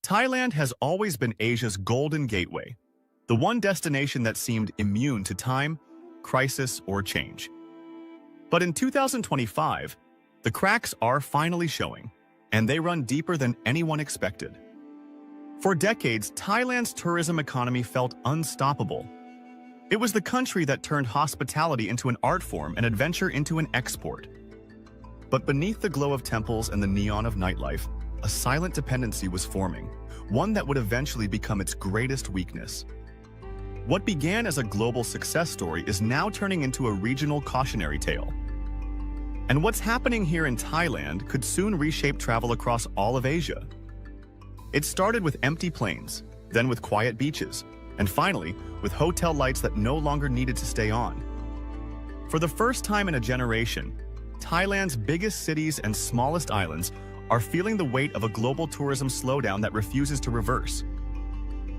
Thailand has always been Asia's golden gateway, the one destination that seemed immune to time, crisis, or change. But in 2025, the cracks are finally showing, and they run deeper than anyone expected. For decades, Thailand's tourism economy felt unstoppable. It was the country that turned hospitality into an art form and adventure into an export. But beneath the glow of temples and the neon of nightlife, a silent dependency was forming, one that would eventually become its greatest weakness. What began as a global success story is now turning into a regional cautionary tale. And what's happening here in Thailand could soon reshape travel across all of Asia. It started with empty planes, then with quiet beaches, and finally, with hotel lights that no longer needed to stay on. For the first time in a generation, Thailand's biggest cities and smallest islands are feeling the weight of a global tourism slowdown that refuses to reverse.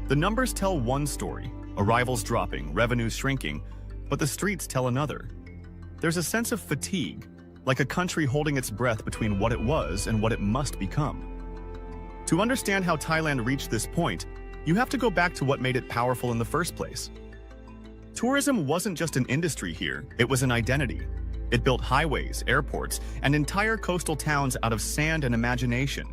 The numbers tell one story, arrivals dropping, revenues shrinking, but the streets tell another. There's a sense of fatigue, like a country holding its breath between what it was and what it must become. To understand how Thailand reached this point, you have to go back to what made it powerful in the first place. Tourism wasn't just an industry here, it was an identity. It built highways, airports, and entire coastal towns out of sand and imagination.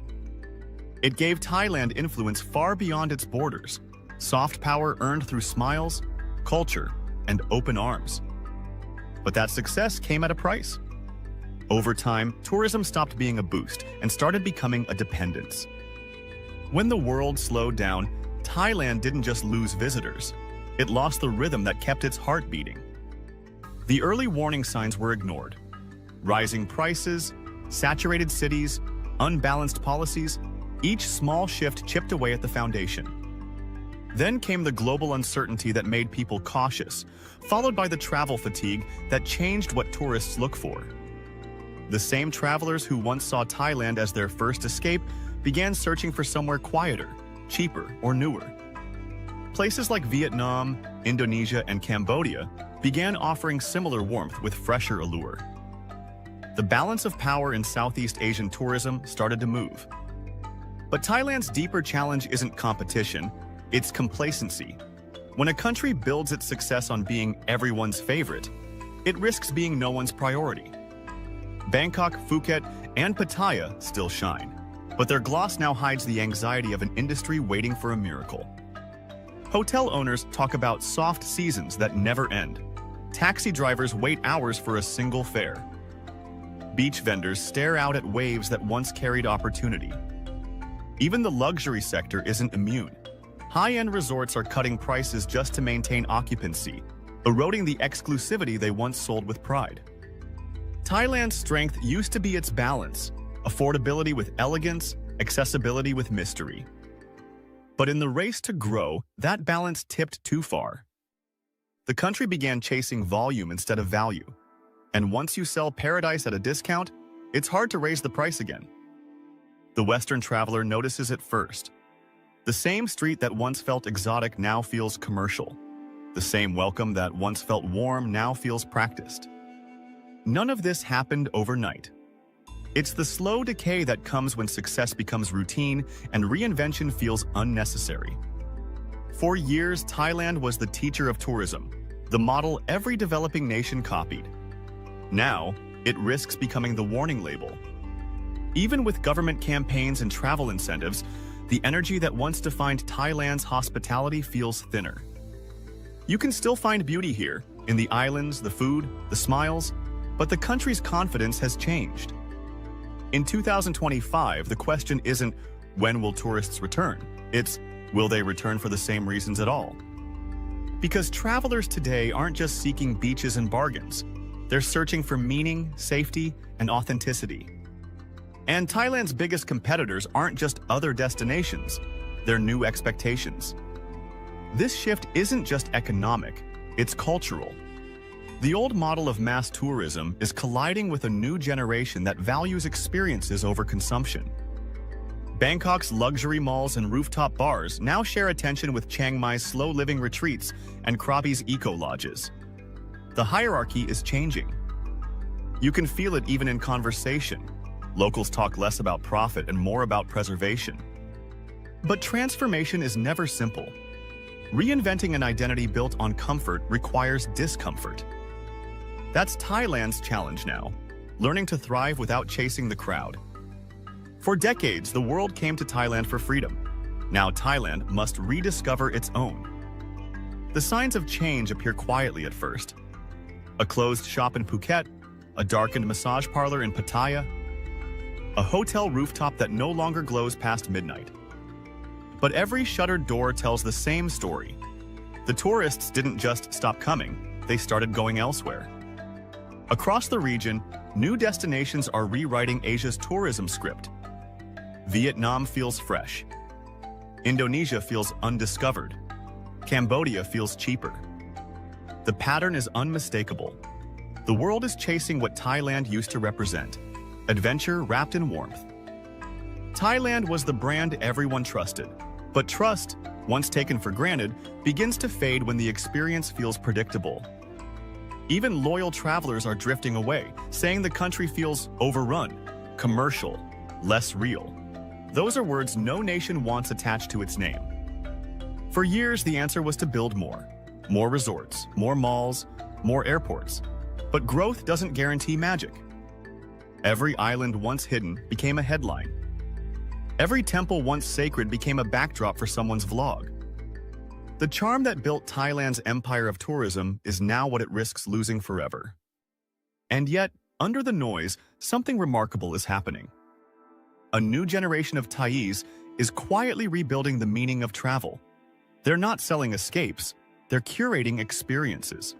It gave Thailand influence far beyond its borders, soft power earned through smiles, culture, and open arms. But that success came at a price. Over time, tourism stopped being a boost and started becoming a dependence. When the world slowed down, Thailand didn't just lose visitors. It lost the rhythm that kept its heart beating. The early warning signs were ignored. Rising prices, saturated cities, unbalanced policies, each small shift chipped away at the foundation. Then came the global uncertainty that made people cautious, followed by the travel fatigue that changed what tourists look for. The same travelers who once saw Thailand as their first escape began searching for somewhere quieter, cheaper, or newer. Places like Vietnam, Indonesia, and Cambodia began offering similar warmth with fresher allure. The balance of power in Southeast Asian tourism started to move. But Thailand's deeper challenge isn't competition, it's complacency. When a country builds its success on being everyone's favorite, it risks being no one's priority. Bangkok, Phuket, and Pattaya still shine, but their gloss now hides the anxiety of an industry waiting for a miracle. Hotel owners talk about soft seasons that never end. Taxi drivers wait hours for a single fare. Beach vendors stare out at waves that once carried opportunity. Even the luxury sector isn't immune. High-end resorts are cutting prices just to maintain occupancy, eroding the exclusivity they once sold with pride. Thailand's strength used to be its balance, affordability with elegance, accessibility with mystery. But in the race to grow, that balance tipped too far. The country began chasing volume instead of value. And once you sell paradise at a discount, it's hard to raise the price again. The Western traveler notices it first. The same street that once felt exotic now feels commercial. The same welcome that once felt warm now feels practiced. None of this happened overnight. It's the slow decay that comes when success becomes routine and reinvention feels unnecessary. For years, Thailand was the teacher of tourism, the model every developing nation copied. Now, it risks becoming the warning label. Even with government campaigns and travel incentives, the energy that once defined Thailand's hospitality feels thinner. You can still find beauty here, in the islands, the food, the smiles, but the country's confidence has changed. In 2025, the question isn't, when will tourists return? It's, will they return for the same reasons at all? Because travelers today aren't just seeking beaches and bargains. They're searching for meaning, safety, and authenticity. And Thailand's biggest competitors aren't just other destinations, they're new expectations. This shift isn't just economic, it's cultural. The old model of mass tourism is colliding with a new generation that values experiences over consumption. Bangkok's luxury malls and rooftop bars now share attention with Chiang Mai's slow-living retreats and Krabi's eco-lodges. The hierarchy is changing. You can feel it even in conversation. Locals talk less about profit and more about preservation. But transformation is never simple. Reinventing an identity built on comfort requires discomfort. That's Thailand's challenge now, learning to thrive without chasing the crowd. For decades, the world came to Thailand for freedom. Now Thailand must rediscover its own. The signs of change appear quietly at first. A closed shop in Phuket, a darkened massage parlor in Pattaya, a hotel rooftop that no longer glows past midnight. But every shuttered door tells the same story. The tourists didn't just stop coming, they started going elsewhere. Across the region, new destinations are rewriting Asia's tourism script. Vietnam feels fresh. Indonesia feels undiscovered. Cambodia feels cheaper. The pattern is unmistakable. The world is chasing what Thailand used to represent: adventure wrapped in warmth. Thailand was the brand everyone trusted, but trust, once taken for granted, begins to fade when the experience feels predictable. Even loyal travelers are drifting away, saying the country feels overrun, commercial, less real. Those are words no nation wants attached to its name. For years, the answer was to build more resorts, more malls, more airports. But growth doesn't guarantee magic. Every island once hidden became a headline. Every temple once sacred became a backdrop for someone's vlog. The charm that built Thailand's empire of tourism is now what it risks losing forever. And yet, under the noise, something remarkable is happening. A new generation of Thais is quietly rebuilding the meaning of travel. They're not selling escapes, they're curating experiences.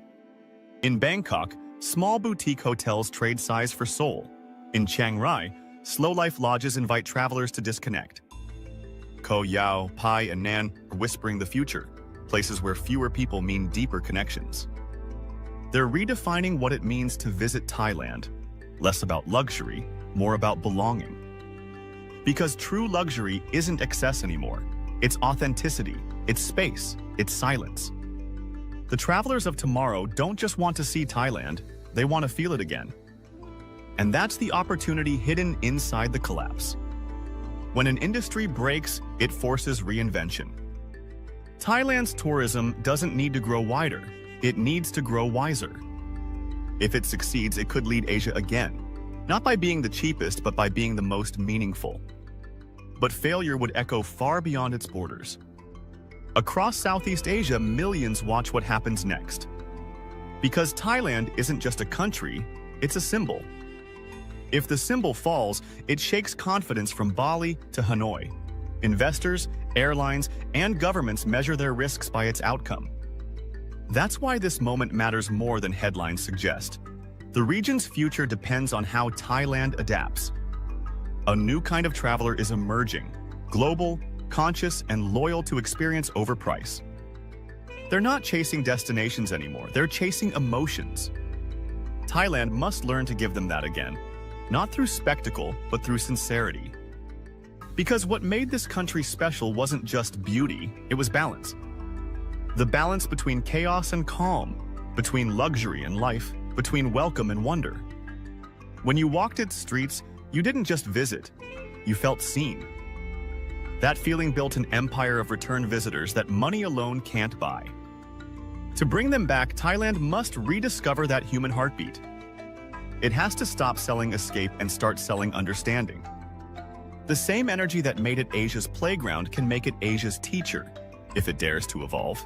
In Bangkok, small boutique hotels trade size for soul. In Chiang Rai, slow-life lodges invite travelers to disconnect. Koh Yao, Pai, and Nan are whispering the future, places where fewer people mean deeper connections. They're redefining what it means to visit Thailand, less about luxury, more about belonging. Because true luxury isn't excess anymore. It's authenticity, it's space, it's silence. The travelers of tomorrow don't just want to see Thailand, they want to feel it again. And that's the opportunity hidden inside the collapse. When an industry breaks, it forces reinvention. Thailand's tourism doesn't need to grow wider, it needs to grow wiser. If it succeeds, it could lead Asia again, not by being the cheapest, but by being the most meaningful. But failure would echo far beyond its borders. Across Southeast Asia, millions watch what happens next. Because Thailand isn't just a country, it's a symbol. If the symbol falls, it shakes confidence from Bali to Hanoi. Investors, airlines, and governments measure their risks by its outcome. That's why this moment matters more than headlines suggest. The region's future depends on how Thailand adapts. A new kind of traveler is emerging, global, conscious, and loyal to experience over price. They're not chasing destinations anymore, they're chasing emotions. Thailand must learn to give them that again, not through spectacle, but through sincerity. Because what made this country special wasn't just beauty, it was balance. The balance between chaos and calm, between luxury and life, between welcome and wonder. When you walked its streets, you didn't just visit, you felt seen. That feeling built an empire of return visitors that money alone can't buy. To bring them back, Thailand must rediscover that human heartbeat. It has to stop selling escape and start selling understanding. The same energy that made it Asia's playground can make it Asia's teacher, if it dares to evolve.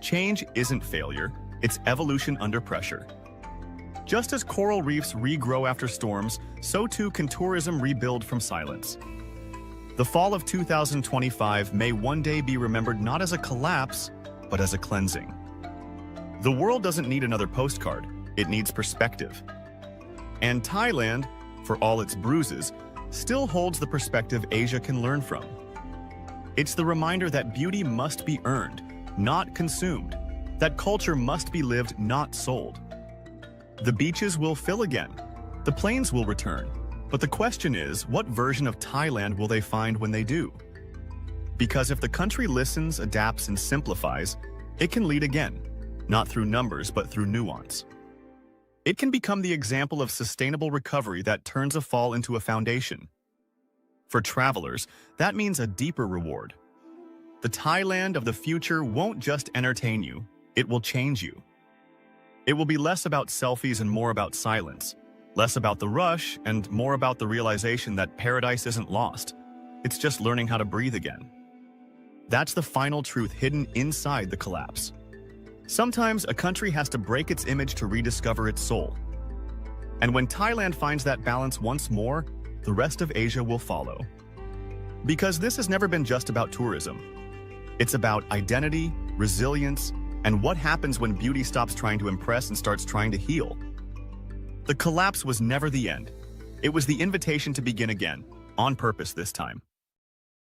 Change isn't failure, it's evolution under pressure. Just as coral reefs regrow after storms, so too can tourism rebuild from silence. The fall of 2025 may one day be remembered not as a collapse, but as a cleansing. The world doesn't need another postcard, it needs perspective. And Thailand, for all its bruises, still holds the perspective Asia can learn from. It's the reminder that beauty must be earned, not consumed, that culture must be lived, not sold. The beaches will fill again, the plains will return, but the question is, what version of Thailand will they find when they do? Because if the country listens, adapts, and simplifies, it can lead again, not through numbers, but through nuance. It can become the example of sustainable recovery that turns a fall into a foundation. For travelers, that means a deeper reward. The Thailand of the future won't just entertain you, it will change you. It will be less about selfies and more about silence, less about the rush and more about the realization that paradise isn't lost. It's just learning how to breathe again. That's the final truth hidden inside the collapse. Sometimes a country has to break its image to rediscover its soul. And when Thailand finds that balance once more, the rest of Asia will follow. Because this has never been just about tourism. It's about identity, resilience, and what happens when beauty stops trying to impress and starts trying to heal. The collapse was never the end. It was the invitation to begin again, on purpose this time.